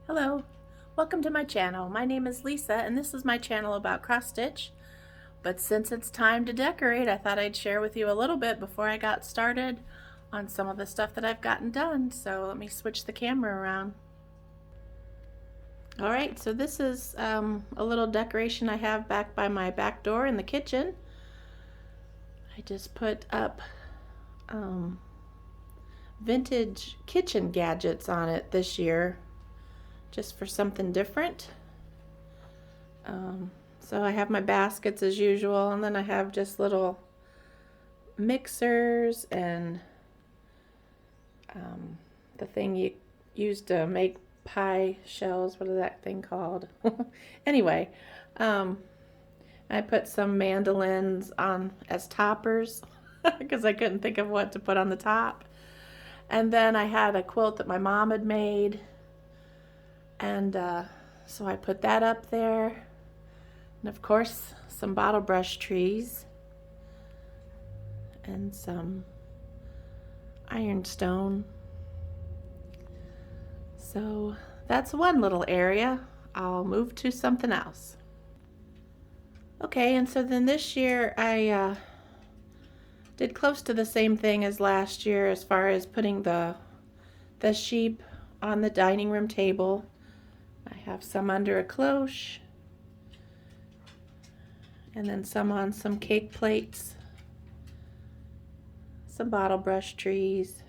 Hello, welcome to my channel. My name is Lisa and this is my channel about cross stitch. But since it's time to decorate, I thought I'd share with you a little bit before I got started on some of the stuff that I've gotten done. So let me switch the camera around. Alright, so this is a little decoration I have back by my back door in the kitchen. I just put up vintage kitchen gadgets on it this year, just for something different. So I have my baskets as usual, and then I have just little mixers and the thing you use to make pie shells. What is that thing called? Anyway, I put some mandolins on as toppers because I couldn't think of what to put on the top. And then I had a quilt that my mom had made, and so I put that up there. And of course, some bottle brush trees and some ironstone. So that's one little area. I'll move to something else. Okay, and so then this year I did close to the same thing as last year as far as putting the sheep on the dining room table. I have some under a cloche, and then some on some cake plates, some bottle brush trees,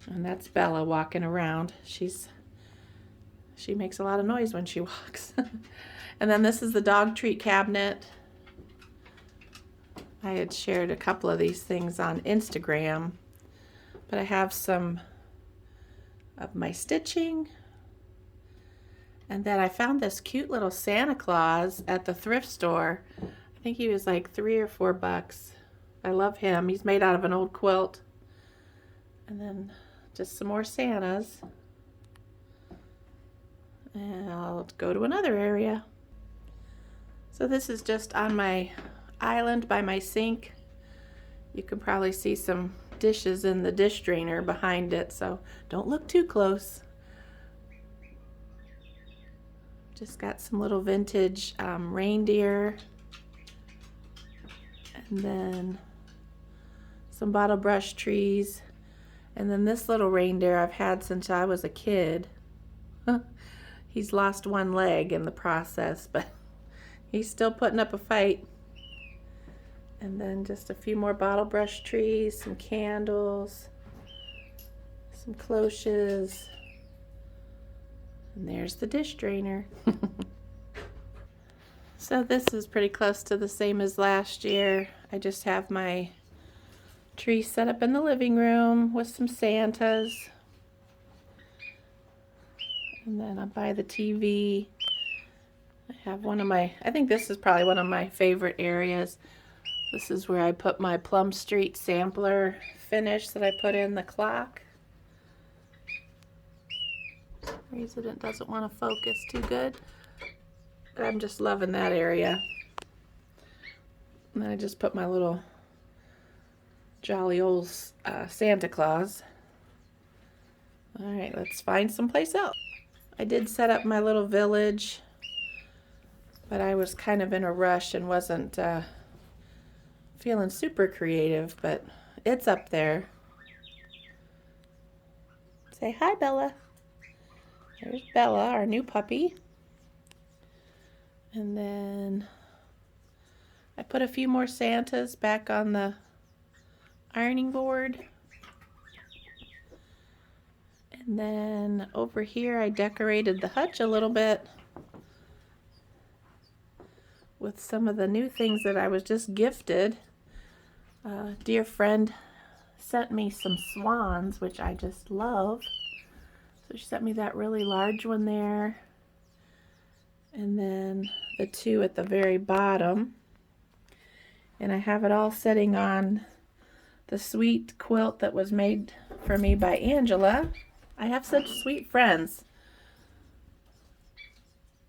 and that's Bella walking around. She makes a lot of noise when she walks. And then this is the dog treat cabinet. I had shared a couple of these things on Instagram, but I have some of my stitching. And then I found this cute little Santa Claus at the thrift store. I think he was like $3 or $4. I love him. He's made out of an old quilt. And then just some more Santas. And I'll go to another area. So this is just on my island by my sink. You can probably see some dishes in the dish drainer behind it, so don't look too close. Just got some little vintage reindeer, and then some bottle brush trees, and then this little reindeer I've had since I was a kid. He's lost one leg in the process, but he's still putting up a fight. And then just a few more bottle brush trees, some candles, some cloches, and there's the dish drainer. So this is pretty close to the same as last year. I just have my tree set up in the living room with some Santas. And then up by the TV, I have I think this is probably one of my favorite areas. This is where I put my Plum Street sampler finish that I put in the clock. For some reason it doesn't want to focus too good, but I'm just loving that area. And then I just put my little jolly old Santa Claus. Alright, let's find someplace else. I did set up my little village, but I was kind of in a rush and wasn't feeling super creative, but it's up there. Say hi, Bella. There's Bella, our new puppy. And then I put a few more Santas back on the ironing board. And then over here I decorated the hutch a little bit with some of the new things that I was just gifted. A dear friend sent me some swans, which I just love. So she sent me that really large one there. And then the two at the very bottom. And I have it all sitting on the sweet quilt that was made for me by Angela. I have such sweet friends.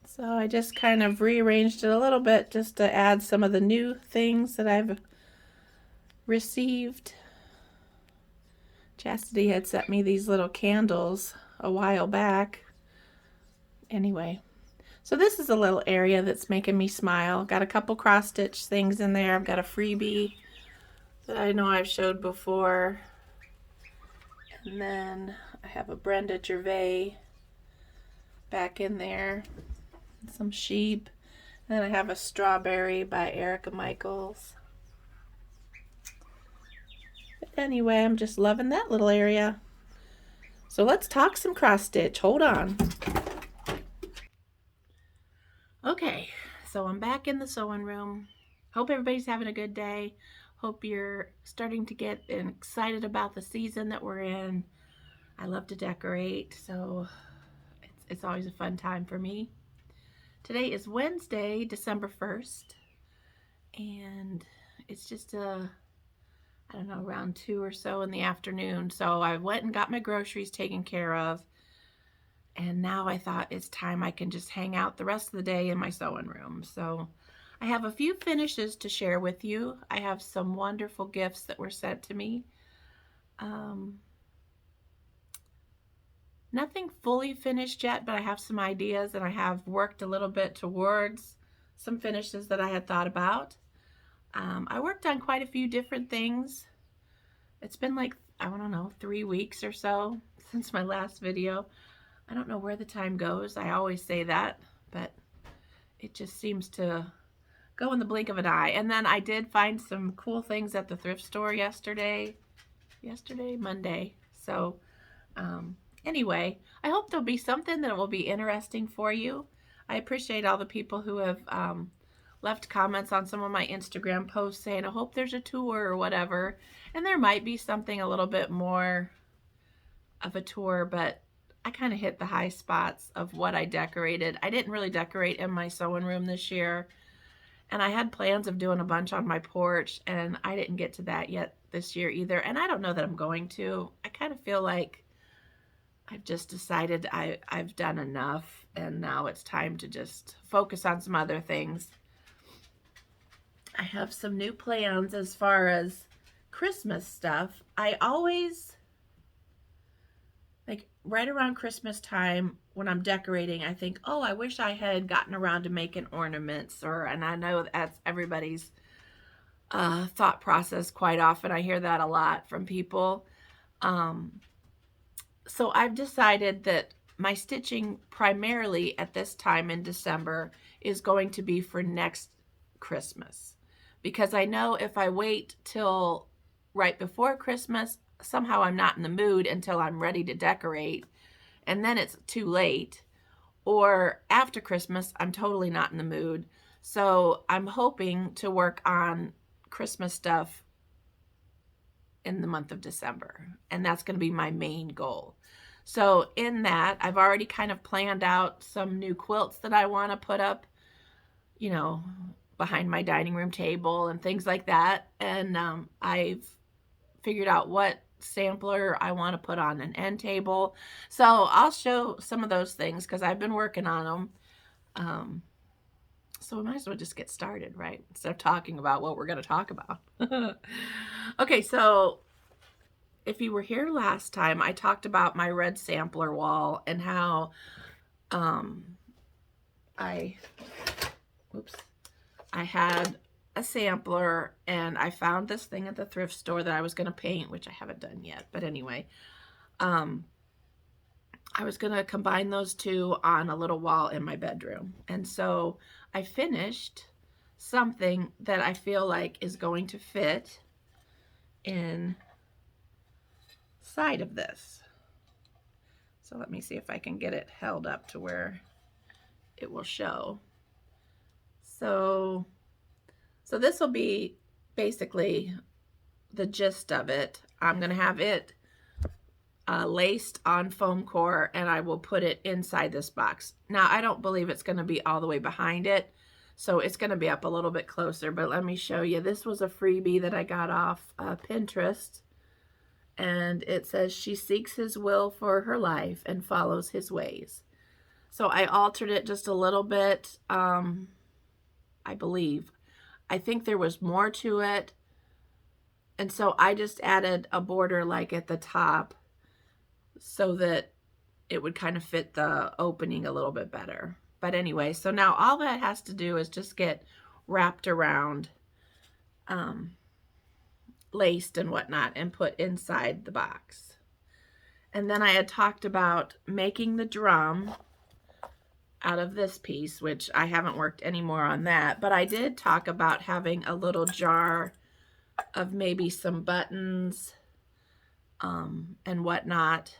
So I just kind of rearranged it a little bit just to add some of the new things that I've received. Chastity had sent me these little candles a while back. Anyway, so this is a little area that's making me smile. Got a couple cross stitch things in there. I've got a freebie that I know I've showed before. And then I have a Brenda Gervais back in there. Some sheep. And then I have a strawberry by Erica Michaels. But anyway, I'm just loving that little area. So let's talk some cross stitch. Hold on. Okay, so I'm back in the sewing room. Hope everybody's having a good day. Hope you're starting to get excited about the season that we're in. I love to decorate, so it's always a fun time for me. Today is Wednesday, December 1st, and it's just I don't know, around 2 or so in the afternoon. So I went and got my groceries taken care of, and now I thought it's time I can just hang out the rest of the day in my sewing room. So I have a few finishes to share with you. I have some wonderful gifts that were sent to me. Nothing fully finished yet, but I have some ideas, and I have worked a little bit towards some finishes that I had thought about. I worked on quite a few different things. It's been like, I don't know, 3 weeks or so since my last video. I don't know where the time goes. I always say that, but it just seems to go in the blink of an eye. And then I did find some cool things at the thrift store Monday. So anyway, I hope there'll be something that will be interesting for you. I appreciate all the people who have left comments on some of my Instagram posts saying, I hope there's a tour or whatever. And there might be something a little bit more of a tour, but I kind of hit the high spots of what I decorated. I didn't really decorate in my sewing room this year, and I had plans of doing a bunch on my porch, and I didn't get to that yet this year either, and I don't know that I'm going to. I kind of feel like I've just decided I've done enough, and now it's time to just focus on some other things. I have some new plans as far as Christmas stuff. I always, like, right around Christmas time when I'm decorating, I think, oh, I wish I had gotten around to making ornaments, and I know that's everybody's thought process quite often. I hear that a lot from people. So I've decided that my stitching primarily at this time in December is going to be for next Christmas, because I know if I wait till right before Christmas, somehow I'm not in the mood until I'm ready to decorate, and then it's too late. Or after Christmas, I'm totally not in the mood. So I'm hoping to work on Christmas stuff in the month of December, and that's going to be my main goal. So in that, I've already kind of planned out some new quilts that I want to put up, you know, behind my dining room table and things like that. And I've figured out what sampler I want to put on an end table. So I'll show some of those things because I've been working on them. So we might as well just get started, right? Instead of talking about what we're going to talk about. Okay, so if you were here last time, I talked about my red sampler wall and how I had a sampler, and I found this thing at the thrift store that I was going to paint, which I haven't done yet. But anyway, I was going to combine those two on a little wall in my bedroom. And so I finished something that I feel like is going to fit inside of this. So let me see if I can get it held up to where it will show. So this will be basically the gist of it. I'm going to have it laced on foam core, and I will put it inside this box. Now, I don't believe it's going to be all the way behind it, so it's going to be up a little bit closer, but let me show you. This was a freebie that I got off Pinterest, and it says, she seeks his will for her life and follows his ways. So I altered it just a little bit, I believe. I think there was more to it, And so I just added a border like at the top so that it would kind of fit the opening a little bit better. But anyway, so now all that has to do is just get wrapped around, laced and whatnot, and put inside the box. And then I had talked about making the drum out of this piece, which I haven't worked any more on that, but I did talk about having a little jar of maybe some buttons and whatnot.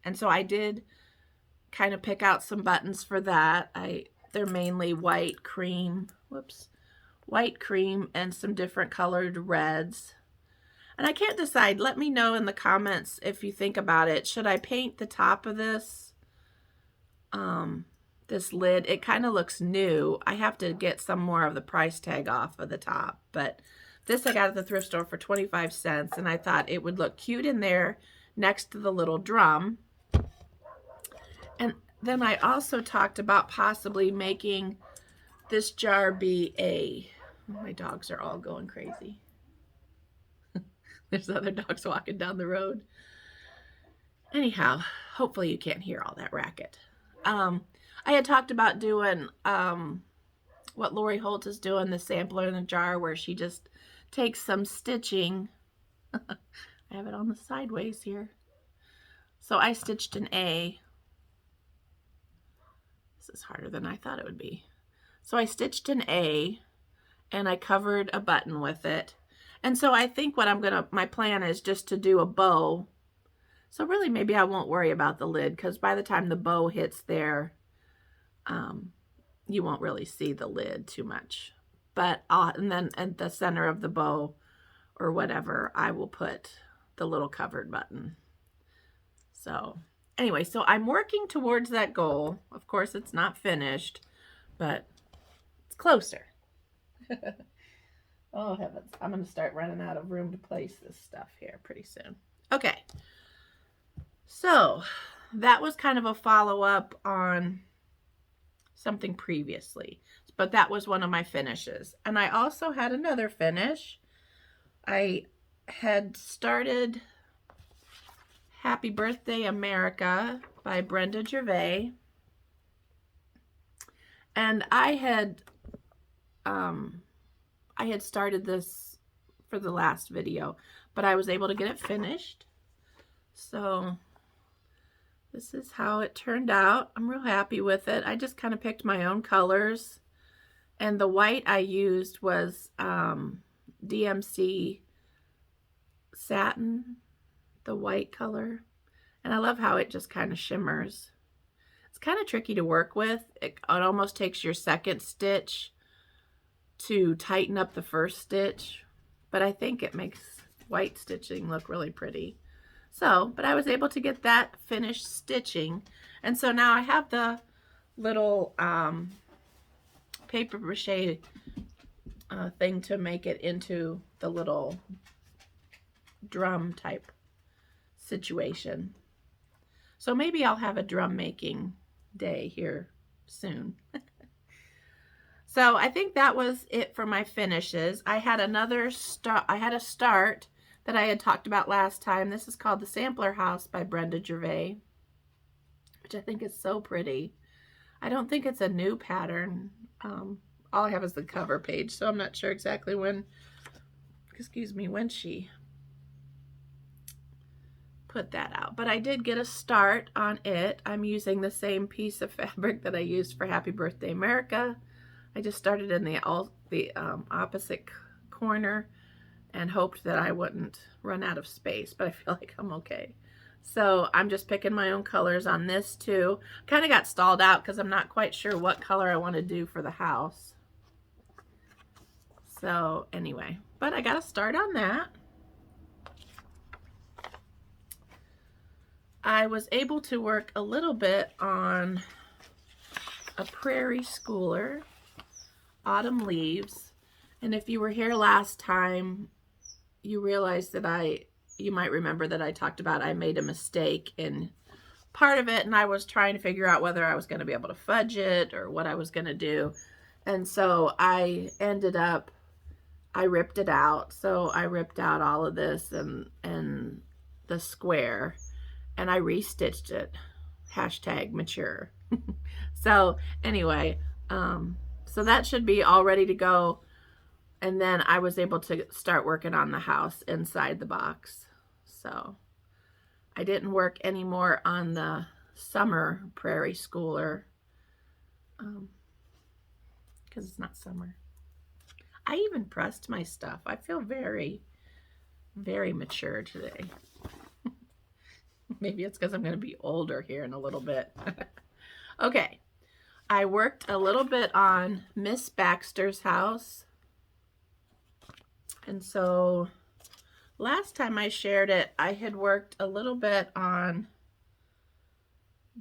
And so I did kind of pick out some buttons for that. They're mainly white cream, white cream and some different colored reds. And I can't decide. Let me know in the comments if you think about it. Should I paint the top of this this lid? It kind of looks new. I have to get some more of the price tag off of the top, but this I got at the thrift store for 25 cents, and I thought it would look cute in there next to the little drum. And then I also talked about possibly making this jar be a... My dogs are all going crazy. There's other dogs walking down the road. Anyhow, hopefully you can't hear all that racket. I had talked about doing what Lori Holt is doing, the sampler in the jar, where she just takes some stitching. I have it on the sideways here. So I stitched an A. This is harder than I thought it would be. So I stitched an A and I covered a button with it. And so I think what my plan is just to do a bow. So really maybe I won't worry about the lid, because by the time the bow hits there, you won't really see the lid too much. But and then at the center of the bow or whatever, I will put the little covered button. So anyway, so I'm working towards that goal. Of course, it's not finished, but it's closer. Oh heavens, I'm going to start running out of room to place this stuff here pretty soon. Okay, so that was kind of a follow-up on something previously, but that was one of my finishes. And I also had another finish. I had started Happy Birthday America by Brenda Gervais, and I had started this for the last video, but I was able to get it finished. So this is how it turned out. I'm real happy with it. I just kind of picked my own colors, and the white I used was DMC satin, the white color, and I love how it just kind of shimmers. It's kind of tricky to work with. It almost takes your second stitch to tighten up the first stitch, but I think it makes white stitching look really pretty. So, but I was able to get that finished stitching, and so now I have the little paper mache thing to make it into the little drum type situation. So maybe I'll have a drum making day here soon. So I think that was it for my finishes. I had a start that I had talked about last time. This is called The Sampler House by Brenda Gervais, which I think is so pretty. I don't think it's a new pattern. All I have is the cover page, so I'm not sure exactly when she put that out. But I did get a start on it. I'm using the same piece of fabric that I used for Happy Birthday America. I just started in the opposite corner and hoped that I wouldn't run out of space, but I feel like I'm okay. So I'm just picking my own colors on this too. Kind of got stalled out because I'm not quite sure what color I want to do for the house. So anyway, but I got to start on that. I was able to work a little bit on a Prairie Schooler, Autumn Leaves. And if you were here last time, you realized that you might remember that I talked about I made a mistake in part of it, and I was trying to figure out whether I was going to be able to fudge it or what I was going to do. And so I ended up I ripped it out. So I ripped out all of this and the square, and I restitched it. Hashtag mature. So anyway, so that should be all ready to go. And then I was able to start working on the house inside the box. So I didn't work anymore on the summer Prairie Schooler because it's not summer. I even pressed my stuff. I feel very, very mature today. Maybe it's because I'm going to be older here in a little bit. Okay. I worked a little bit on Miss Baxter's house. And so last time I shared it, I had worked a little bit on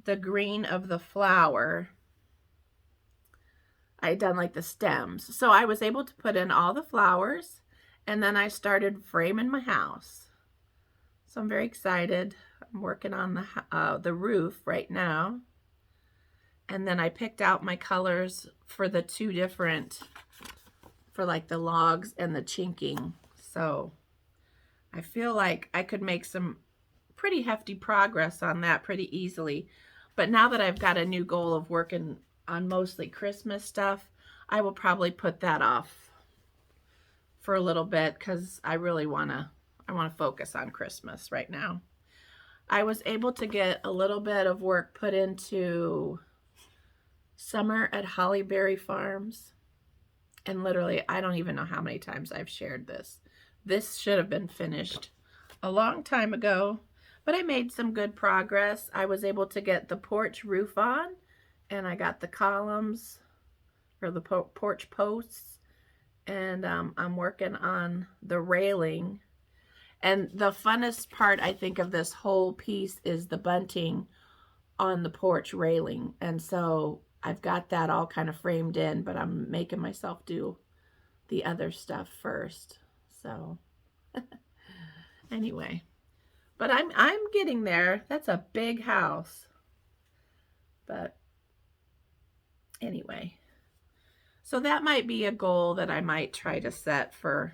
the green of the flower. I had done like the stems. So I was able to put in all the flowers, and then I started framing my house. So I'm very excited. I'm working on the roof right now. And then I picked out my colors for the two different, for like the logs and the chinking. So I feel like I could make some pretty hefty progress on that pretty easily. But now that I've got a new goal of working on mostly Christmas stuff, I will probably put that off for a little bit because I really want to focus on Christmas right now. I was able to get a little bit of work put into Summer at Hollyberry Farms. And literally, I don't even know how many times I've shared this. This should have been finished a long time ago, but I made some good progress. I was able to get the porch roof on, and I got the columns, or the porch posts, and I'm working on the railing. And the funnest part, I think, of this whole piece is the bunting on the porch railing. And so I've got that all kind of framed in, but I'm making myself do the other stuff first. So anyway, but I'm getting there. That's a big house. But anyway, so that might be a goal that I might try to set for,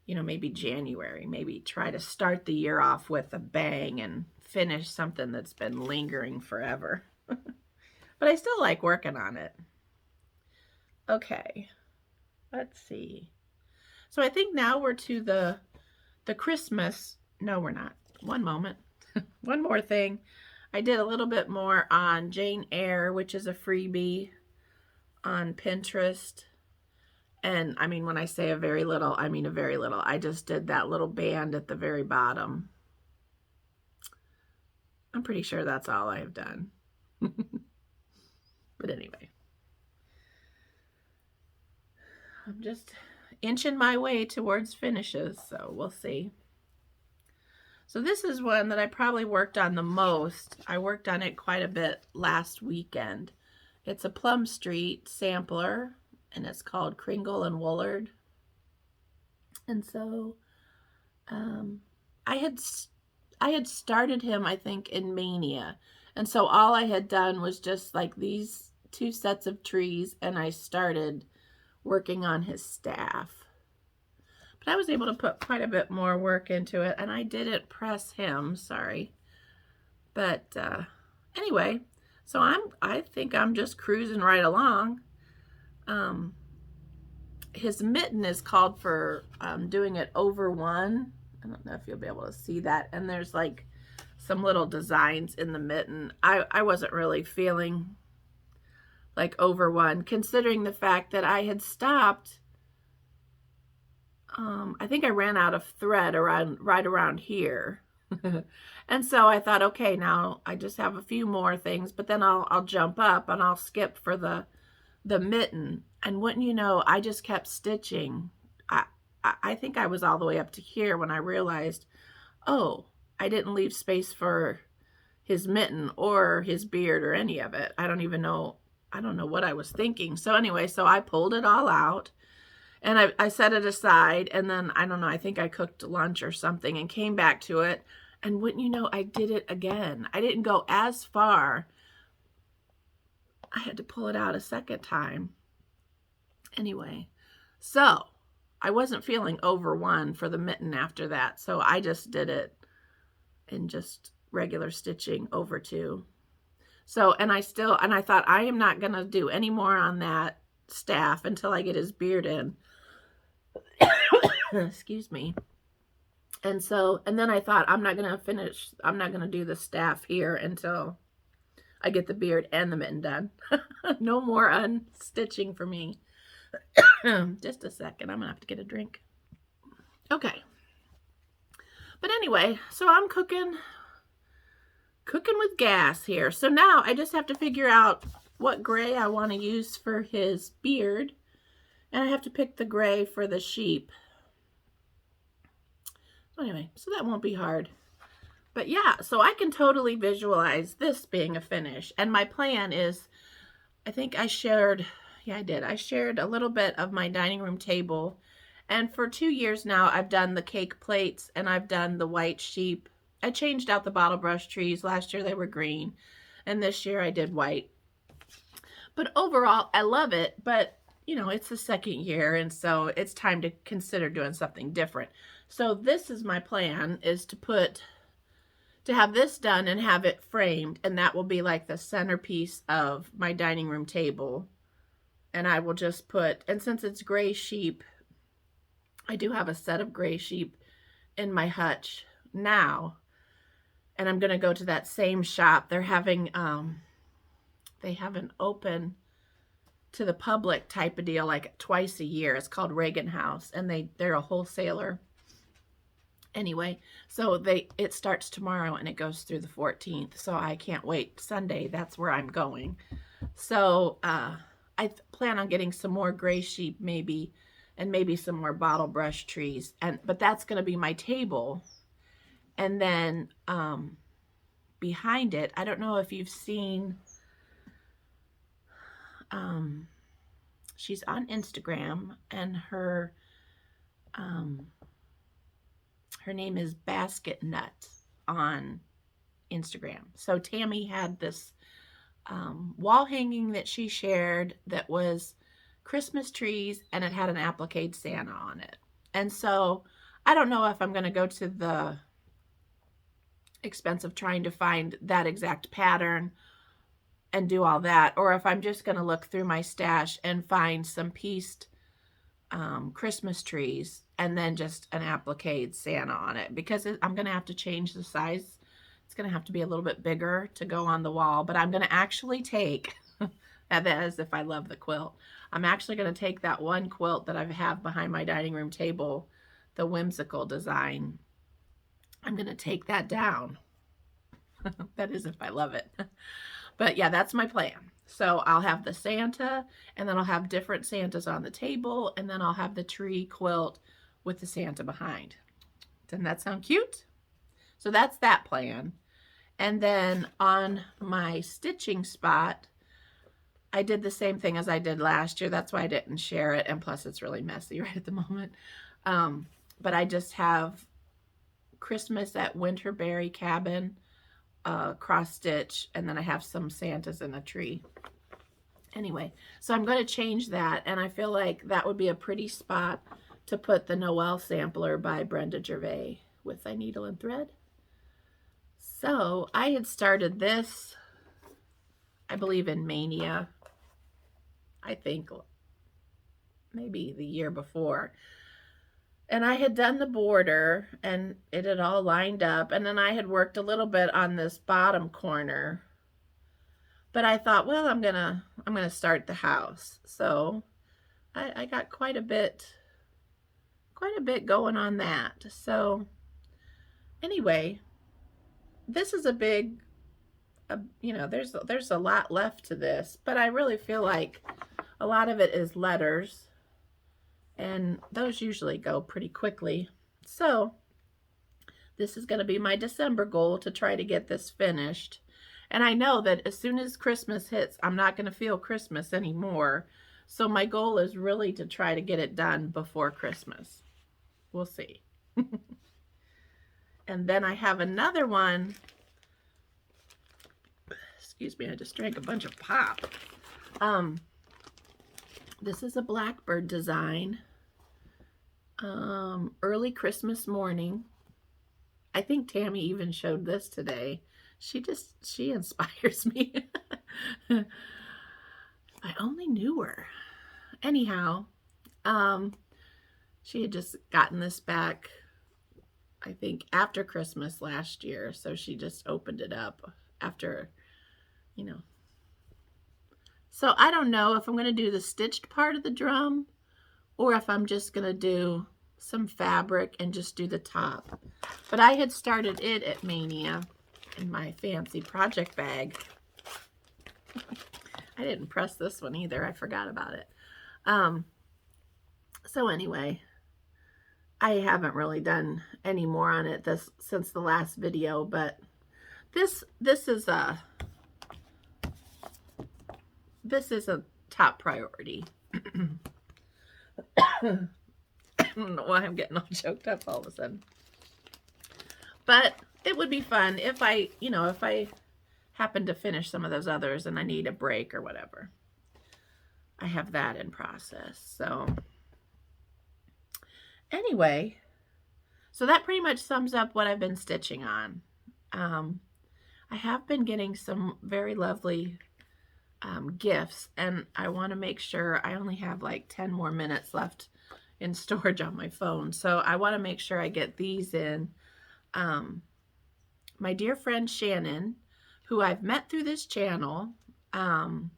you know, maybe January. Maybe try to start the year off with a bang and finish something that's been lingering forever. But I still like working on it. Okay, let's see. So I think now we're to the Christmas. No, we're not. One moment. One more thing. I did a little bit more on Jane Eyre, which is a freebie on Pinterest. And I mean, when I say a very little, I mean a very little. I just did that little band at the very bottom. I'm pretty sure that's all I have done. But anyway, I'm just inching my way towards finishes, so we'll see. So this is one that I probably worked on the most. I worked on it quite a bit last weekend. It's a Plum Street sampler, and it's called Kringle and Woolard. And so I had started him, I think, in Mania. And so all I had done was just like these two sets of trees, and I started working on his staff. But I was able to put quite a bit more work into it, and I didn't press him, sorry. But anyway, so I think I'm just cruising right along. His mitten is called for doing it over one. I don't know if you'll be able to see that. And there's like some little designs in the mitten. I wasn't really feeling like over one, considering the fact that I had stopped. I think I ran out of thread right around here. And so I thought, okay, now I just have a few more things, but then I'll jump up and I'll skip for the mitten. And wouldn't you know, I just kept stitching. I think I was all the way up to here when I realized, oh, I didn't leave space for his mitten or his beard or any of it. I don't even know. I don't know what I was thinking. So anyway, so I pulled it all out and I set it aside, and then I don't know, I think I cooked lunch or something and came back to it. And wouldn't you know, I did it again. I didn't go as far. I had to pull it out a second time. Anyway, so I wasn't feeling over one for the mitten after that. So I just did it in just regular stitching over two. So, and I thought I am not going to do any more on that staff until I get his beard in. Excuse me. And so, and then I thought I'm not going to do the staff here until I get the beard and the mitten done. No more unstitching for me. Just a second. I'm going to have to get a drink. Okay. But anyway, so I'm cooking with gas here. So now I just have to figure out what gray I want to use for his beard. And I have to pick the gray for the sheep. Anyway, so that won't be hard. But yeah, so I can totally visualize this being a finish. And my plan is, I think I shared, yeah, I did. I shared a little bit of my dining room table. And for 2 years now, I've done the cake plates and I've done the white sheep. I changed out the bottle brush trees. Last year they were green. And this year I did white. But overall, I love it. But, you know, it's the second year. And so it's time to consider doing something different. So this is my plan, is to have this done and have it framed. And that will be like the centerpiece of my dining room table. And I will just put, and since it's gray sheep, I do have a set of gray sheep in my hutch now. And I'm going to go to that same shop. They're having, they have an open to the public type of deal, like twice a year. It's called Reagan House, and they're a wholesaler. Anyway, so it starts tomorrow and it goes through the 14th. So I can't wait. Sunday, that's where I'm going. So I plan on getting some more gray sheep maybe, and maybe some more bottle brush trees. But that's going to be my table. And then behind it, I don't know if you've seen, she's on Instagram, and her name is Basket Nut on Instagram. So Tammy had this wall hanging that she shared that was Christmas trees, and it had an applique Santa on it. And so I don't know if I'm going to go to the expense of trying to find that exact pattern and do all that, or if I'm just going to look through my stash and find some pieced Christmas trees and then just an applique Santa on it, because I'm going to have to change the size. It's going to have to be a little bit bigger to go on the wall, but I'm going to actually take, that is if I love the quilt, I'm actually going to take that one quilt that I have behind my dining room table, the whimsical design. I'm going to take that down. That is if I love it. But yeah, that's my plan. So I'll have the Santa, and then I'll have different Santas on the table, and then I'll have the tree quilt with the Santa behind. Doesn't that sound cute? So that's that plan. And then on my stitching spot, I did the same thing as I did last year. That's why I didn't share it. And plus it's really messy right at the moment. But I just have Christmas at Winterberry Cabin, cross stitch, and then I have some Santas in a tree. Anyway, so I'm going to change that, and I feel like that would be a pretty spot to put the Noel sampler by Brenda Gervais with Thy Needle and Thread. So I had started this, I believe, in Mania. I think maybe the year before. And I had done the border, and it had all lined up, and then I had worked a little bit on this bottom corner. But I thought, well, I'm gonna start the house. So I got quite a bit going on that. So anyway, this is a big, you know, there's a lot left to this, but I really feel like a lot of it is letters, and those usually go pretty quickly. So this is going to be my December goal, to try to get this finished. And I know that as soon as Christmas hits, I'm not going to feel Christmas anymore. So my goal is really to try to get it done before Christmas. We'll see. And then I have another one. Excuse me, I just drank a bunch of pop. This is a blackbird design. early Christmas morning. I think Tammy even showed this today. She inspires me. I only knew her. Anyhow, she had just gotten this back, I think, after Christmas last year. So she just opened it up after, you know. So I don't know if I'm going to do the stitched part of the drum or if I'm just going to do some fabric and just do the top. But I had started it at Mania in my fancy project bag. I didn't press this one either. I forgot about it. So anyway, I haven't really done any more on it since the last video, but this is a top priority. I don't know why I'm getting all choked up all of a sudden. But it would be fun if I happen to finish some of those others and I need a break or whatever. I have that in process. So anyway, so that pretty much sums up what I've been stitching on. I have been getting some very lovely gifts, and I want to make sure I only have like 10 more minutes left in storage on my phone. So I want to make sure I get these in. My dear friend Shannon, who I've met through this channel, and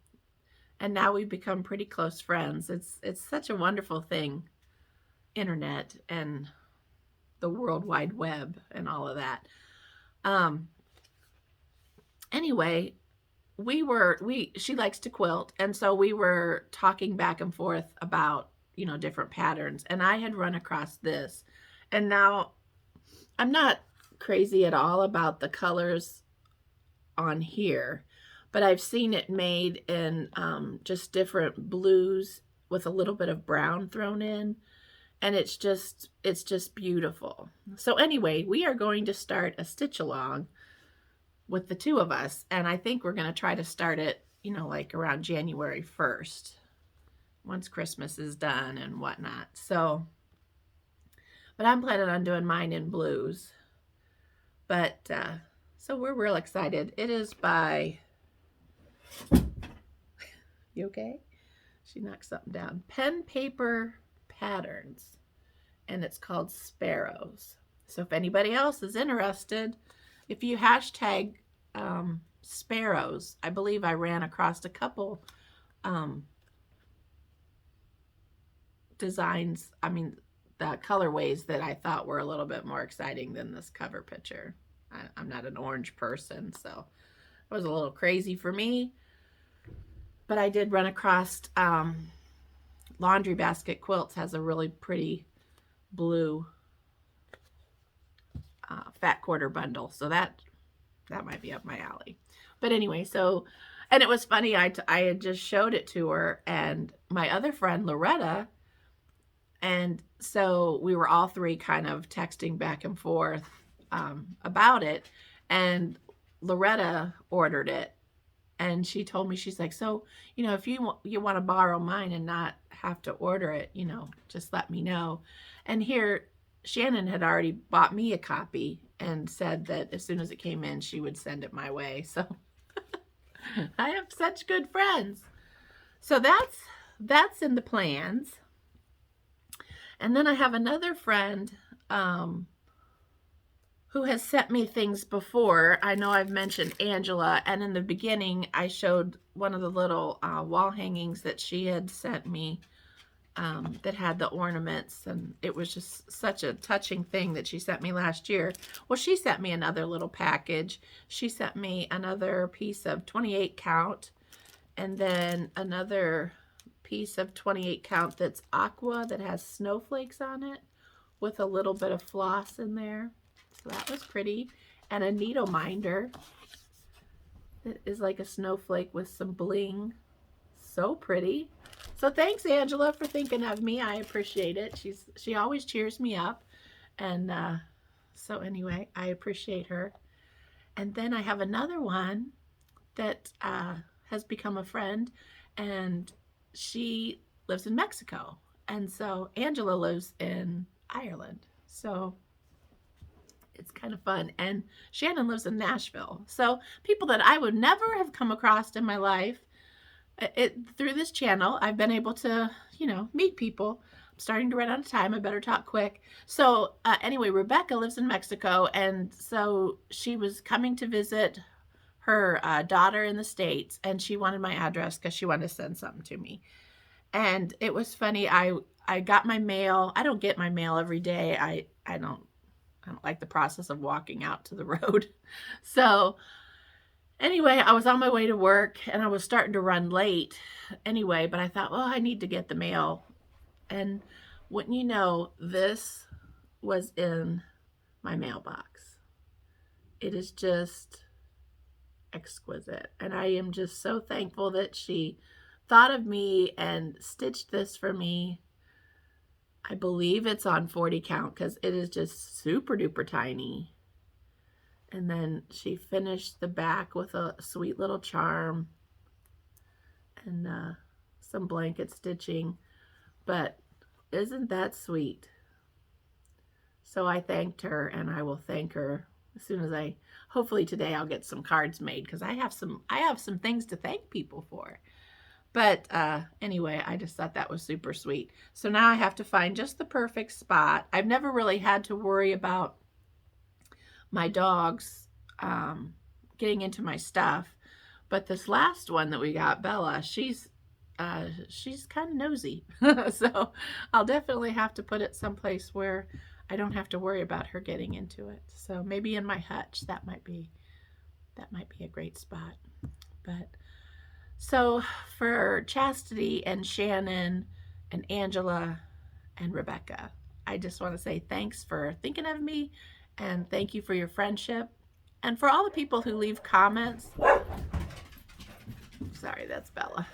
now we've become pretty close friends. It's such a wonderful thing, internet and the World Wide Web and all of that. Anyway, she likes to quilt, and so we were talking back and forth about, different patterns, and I had run across this, and now I'm not crazy at all about the colors on here, but I've seen it made in just different blues with a little bit of brown thrown in, and it's just beautiful. So anyway, we are going to start a stitch along with the two of us, and I think we're going to try to start it, like around January 1st, once Christmas is done and whatnot. So, but I'm planning on doing mine in blues. But, so we're real excited. It is by, you okay? She knocked something down. Pen Paper Patterns, and it's called Sparrows. So if anybody else is interested, if you hashtag sparrows, I believe I ran across a couple designs, the colorways that I thought were a little bit more exciting than this cover picture. I'm not an orange person, so it was a little crazy for me. But I did run across Laundry Basket Quilts has a really pretty blue fat quarter bundle, so that might be up my alley. But anyway, so, and it was funny, I had just showed it to her and my other friend Loretta, and so we were all three kind of texting back and forth about it, and Loretta ordered it, and she told me, she's like, so, if you want to borrow mine and not have to order it, just let me know. And here, Shannon had already bought me a copy and said that as soon as it came in, she would send it my way. So I have such good friends. So that's in the plans. And then I have another friend who has sent me things before. I know I've mentioned Angela, and in the beginning I showed one of the little wall hangings that she had sent me that had the ornaments, and it was just such a touching thing that she sent me last year. Well, she sent me another little package. She sent me another piece of 28 count, and then another piece of 28 count that's aqua that has snowflakes on it with a little bit of floss in there. So that was pretty. And a needle minder that is like a snowflake with some bling. So pretty. So thanks, Angela, for thinking of me. I appreciate it. She always cheers me up. And so anyway, I appreciate her. And then I have another one that has become a friend, and she lives in Mexico. And so Angela lives in Ireland. So it's kind of fun. And Shannon lives in Nashville. So people that I would never have come across in my life, through this channel, I've been able to, meet people. I'm starting to run out of time. I better talk quick. So anyway, Rebecca lives in Mexico. And so she was coming to visit her daughter in the States. And she wanted my address because she wanted to send something to me. And it was funny. I got my mail. I don't get my mail every day. I don't like the process of walking out to the road. So anyway, I was on my way to work and I was starting to run late anyway, but I thought, well, I need to get the mail. And wouldn't you know, this was in my mailbox. It is just exquisite. And I am just so thankful that she thought of me and stitched this for me. I believe it's on 40 count because it is just super duper tiny. And then she finished the back with a sweet little charm and some blanket stitching. But isn't that sweet? So I thanked her, and I will thank her as soon as hopefully today I'll get some cards made because I have some things to thank people for. But anyway, I just thought that was super sweet. So now I have to find just the perfect spot. I've never really had to worry about my dogs getting into my stuff. But this last one that we got, Bella, she's kind of nosy. So I'll definitely have to put it someplace where I don't have to worry about her getting into it. So maybe in my hutch, that might be a great spot. But so for Chastity and Shannon and Angela and Rebecca, I just want to say thanks for thinking of me, and thank you for your friendship. And for all the people who leave comments, sorry, that's Bella.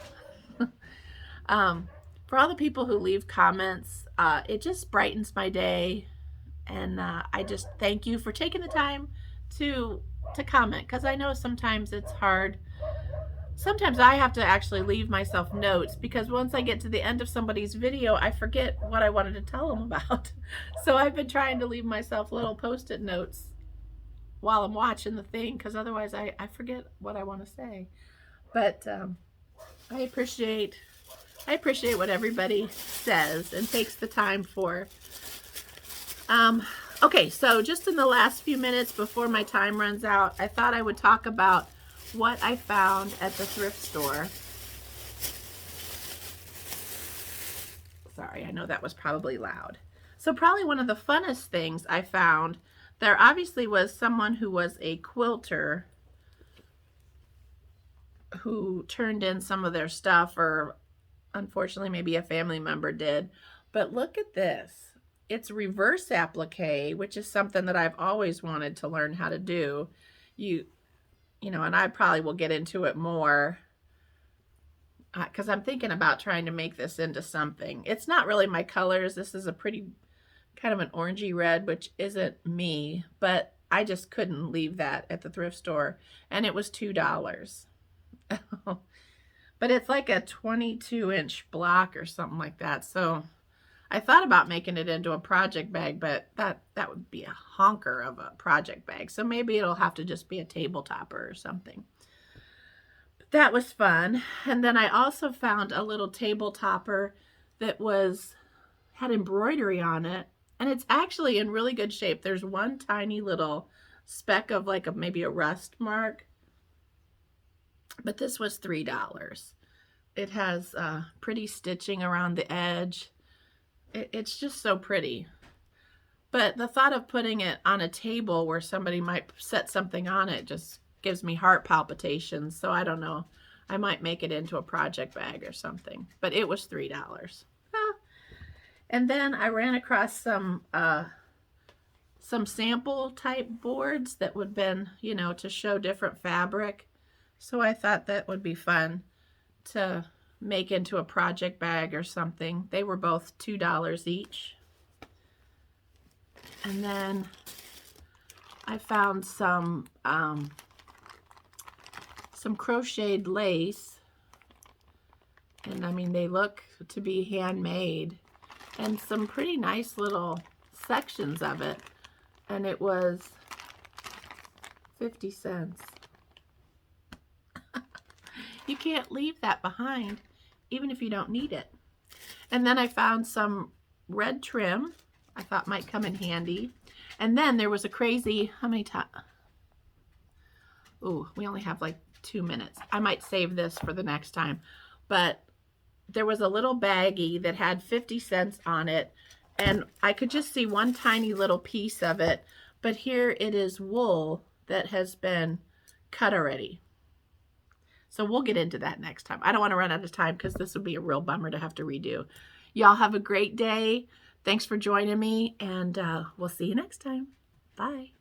For all the people who leave comments, it just brightens my day. And I just thank you for taking the time to comment, because I know sometimes it's hard. Sometimes I have to actually leave myself notes because once I get to the end of somebody's video, I forget what I wanted to tell them about. So I've been trying to leave myself little Post-it notes while I'm watching the thing, because otherwise I forget what I want to say. But I appreciate what everybody says and takes the time for. Okay, so just in the last few minutes before my time runs out, I thought I would talk about what I found at the thrift store. Sorry, I know that was probably loud. So probably one of the funnest things I found, there obviously was someone who was a quilter who turned in some of their stuff, or unfortunately maybe a family member did. But look at this. It's reverse applique, which is something that I've always wanted to learn how to do. You know, and I probably will get into it more because I'm thinking about trying to make this into something. It's not really my colors. This is a pretty kind of an orangey red, which isn't me, but I just couldn't leave that at the thrift store. And it was $2. But it's like a 22-inch block or something like that. So I thought about making it into a project bag, but that would be a honker of a project bag. So maybe it'll have to just be a table topper or something. But that was fun. And then I also found a little table topper that had embroidery on it. And it's actually in really good shape. There's one tiny little speck of maybe a rust mark. But this was $3. It has pretty stitching around the edge. It's just so pretty. But the thought of putting it on a table where somebody might set something on it just gives me heart palpitations. So I don't know. I might make it into a project bag or something. But it was $3. And then I ran across some sample type boards that would have been, to show different fabric. So I thought that would be fun to make into a project bag or something. They were both $2 each. And then I found some crocheted lace. And I mean, they look to be handmade. And some pretty nice little sections of it, and it was 50 cents. You can't leave that behind, even if you don't need it. And then I found some red trim I thought might come in handy. And then there was a crazy, how many times? Ooh, we only have like 2 minutes. I might save this for the next time. But there was a little baggie that had 50 cents on it. And I could just see one tiny little piece of it. But here it is wool that has been cut already. So we'll get into that next time. I don't want to run out of time because this would be a real bummer to have to redo. Y'all have a great day. Thanks for joining me, and we'll see you next time. Bye.